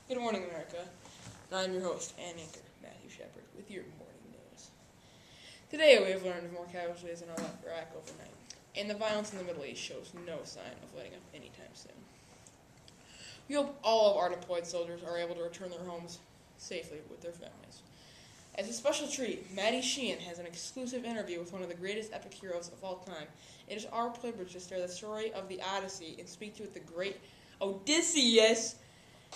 Good morning, America. And I'm your host and anchor, Matthew Shepard, with your morning news. Today we have learned of more casualties in Iraq overnight, and the violence in the Middle East shows no sign of letting up anytime soon. We hope all of our deployed soldiers are able to return their homes safely with their families. As a special treat, Maddie Sheehan has an exclusive interview with one of the greatest epic heroes of all time. It is our privilege to share the story of the Odyssey and speak to the great Odysseus.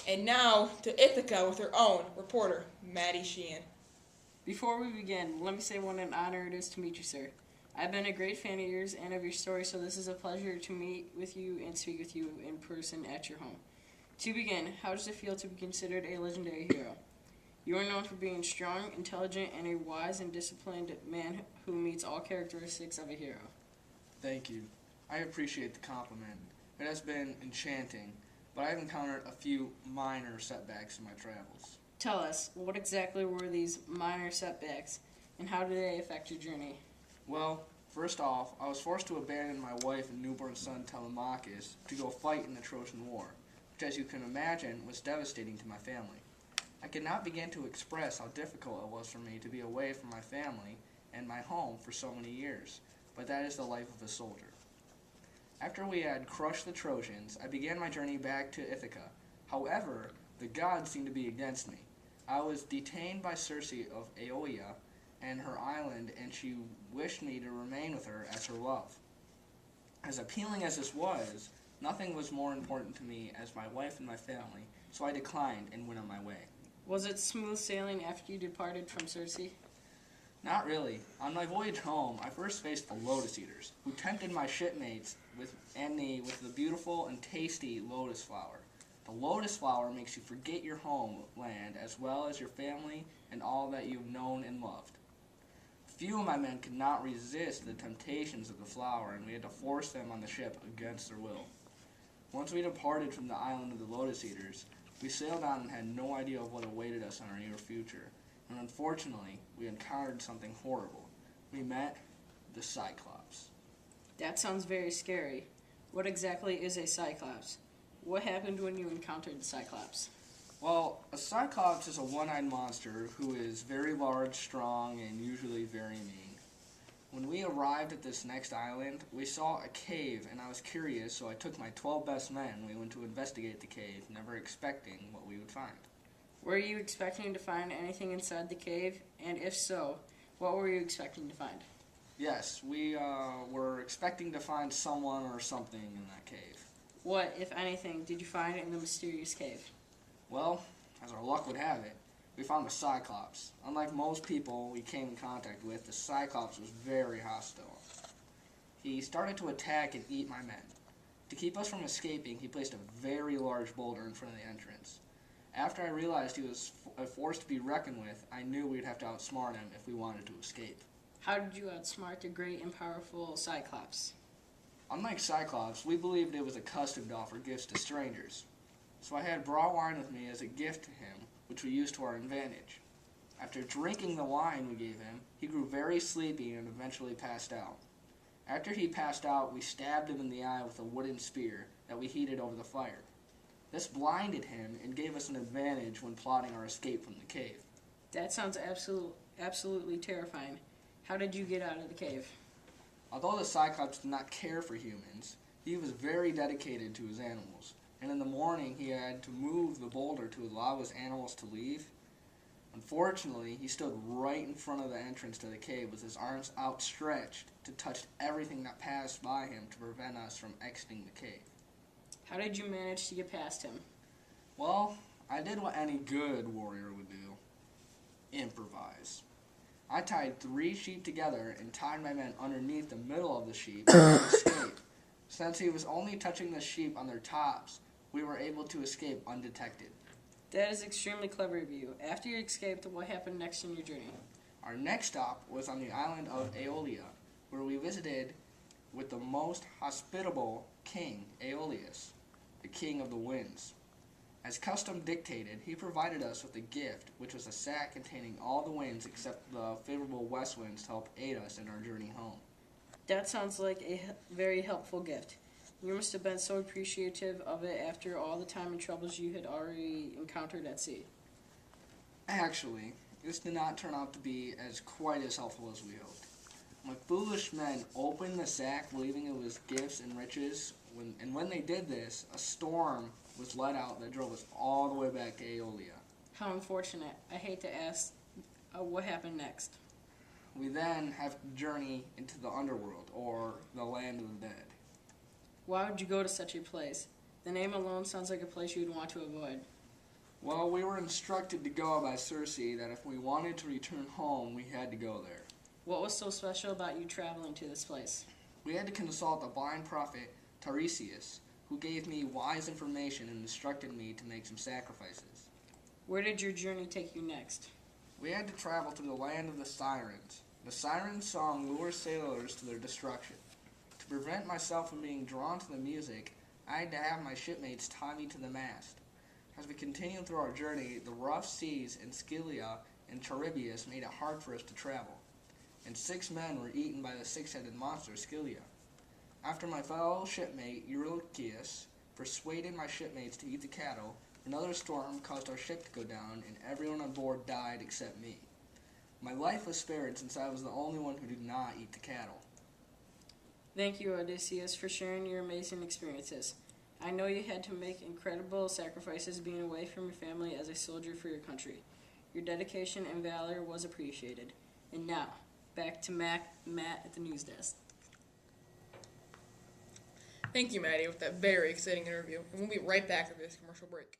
And now to Ithaca with her own reporter, Maddie Sheehan. Before we begin, let me say what an honor it is to meet you, sir. I've been a great fan of yours and of your story, so this is a pleasure to meet with you and speak with you in person at your home. To begin, how does it feel to be considered a legendary hero? You are known for being strong, intelligent, and a wise and disciplined man who meets all characteristics of a hero. Thank you. I appreciate the compliment. It has been enchanting, but I've encountered a few minor setbacks in my travels. Tell us, what exactly were these minor setbacks, and how did they affect your journey? Well, first off, I was forced to abandon my wife and newborn son Telemachus to go fight in the Trojan War, which, as you can imagine, was devastating to my family. I could not begin to express how difficult it was for me to be away from my family and my home for so many years, but that is the life of a soldier. After we had crushed the Trojans, I began my journey back to Ithaca. However, the gods seemed to be against me. I was detained by Circe of Aeolia and her island, and she wished me to remain with her as her love. As appealing as this was, nothing was more important to me as my wife and my family, so I declined and went on my way. Was it smooth sailing after you departed from Circe? Not really. On my voyage home, I first faced the Lotus Eaters, who tempted my shipmates with the beautiful and tasty lotus flower. The lotus flower makes you forget your homeland as well as your family and all that you've known and loved. Few of my men could not resist the temptations of the flower, and we had to force them on the ship against their will. Once we departed from the island of the Lotus Eaters, we sailed on and had no idea of what awaited us in our near future. And unfortunately, we encountered something horrible. We met the Cyclops. That sounds very scary. What exactly is a Cyclops? What happened when you encountered the Cyclops? Well, a Cyclops is a one-eyed monster who is very large, strong, and usually very mean. When we arrived at this next island, we saw a cave, and I was curious, so I took my 12 best men. We went to investigate the cave, never expecting what we would find. Were you expecting to find anything inside the cave? And if so, what were you expecting to find? Yes, we were expecting to find someone or something in that cave. What, if anything, did you find in the mysterious cave? Well, as our luck would have it, we found the Cyclops. Unlike most people we came in contact with, the Cyclops was very hostile. He started to attack and eat my men. To keep us from escaping, he placed a very large boulder in front of the entrance. After I realized he was a force to be reckoned with, I knew we'd have to outsmart him if we wanted to escape. How did you outsmart the great and powerful Cyclops? Unlike Cyclops, we believed it was a custom to offer gifts to strangers. So I had brought wine with me as a gift to him, which we used to our advantage. After drinking the wine we gave him, he grew very sleepy and eventually passed out. After he passed out, we stabbed him in the eye with a wooden spear that we heated over the fire. This blinded him and gave us an advantage when plotting our escape from the cave. That sounds absolutely terrifying. How did you get out of the cave? Although the Cyclops did not care for humans, he was very dedicated to his animals, and in the morning he had to move the boulder to allow his animals to leave. Unfortunately, he stood right in front of the entrance to the cave with his arms outstretched to touch everything that passed by him to prevent us from exiting the cave. How did you manage to get past him? Well, I did what any good warrior would do. Improvise. I tied 3 sheep together and tied my men underneath the middle of the sheep to escape. Since he was only touching the sheep on their tops, we were able to escape undetected. That is extremely clever of you. After you escaped, what happened next in your journey? Our next stop was on the island of Aeolia, where we visited with the most hospitable king, Aeolus, the king of the winds. As custom dictated, he provided us with a gift, which was a sack containing all the winds except the favorable west winds to help aid us in our journey home. That sounds like a very helpful gift. You must have been so appreciative of it after all the time and troubles you had already encountered at sea. Actually, this did not turn out to be quite as helpful as we hoped. My foolish men opened the sack, believing it was gifts and riches, when they did this, a storm was let out that drove us all the way back to Aeolia. How unfortunate. I hate to ask, what happened next? We then have to journey into the underworld, or the land of the dead. Why would you go to such a place? The name alone sounds like a place you would want to avoid. Well, we were instructed to go by Circe that if we wanted to return home, we had to go there. What was so special about you traveling to this place? We had to consult the blind prophet Tiresias, who gave me wise information and instructed me to make some sacrifices. Where did your journey take you next? We had to travel to the land of the Sirens. The Sirens' song lures sailors to their destruction. To prevent myself from being drawn to the music, I had to have my shipmates tie me to the mast. As we continued through our journey, the rough seas in Scylla and Charybdis made it hard for us to travel, and 6 men were eaten by the 6-headed monster Scylla. After my fellow shipmate Eurylochus persuaded my shipmates to eat the cattle, another storm caused our ship to go down, and everyone on board died except me. My life was spared since I was the only one who did not eat the cattle. Thank you, Odysseus, for sharing your amazing experiences. I know you had to make incredible sacrifices being away from your family as a soldier for your country. Your dedication and valor was appreciated. And now, back to Matt at the news desk. Thank you, Maddie, with that very exciting interview. And we'll be right back after this commercial break.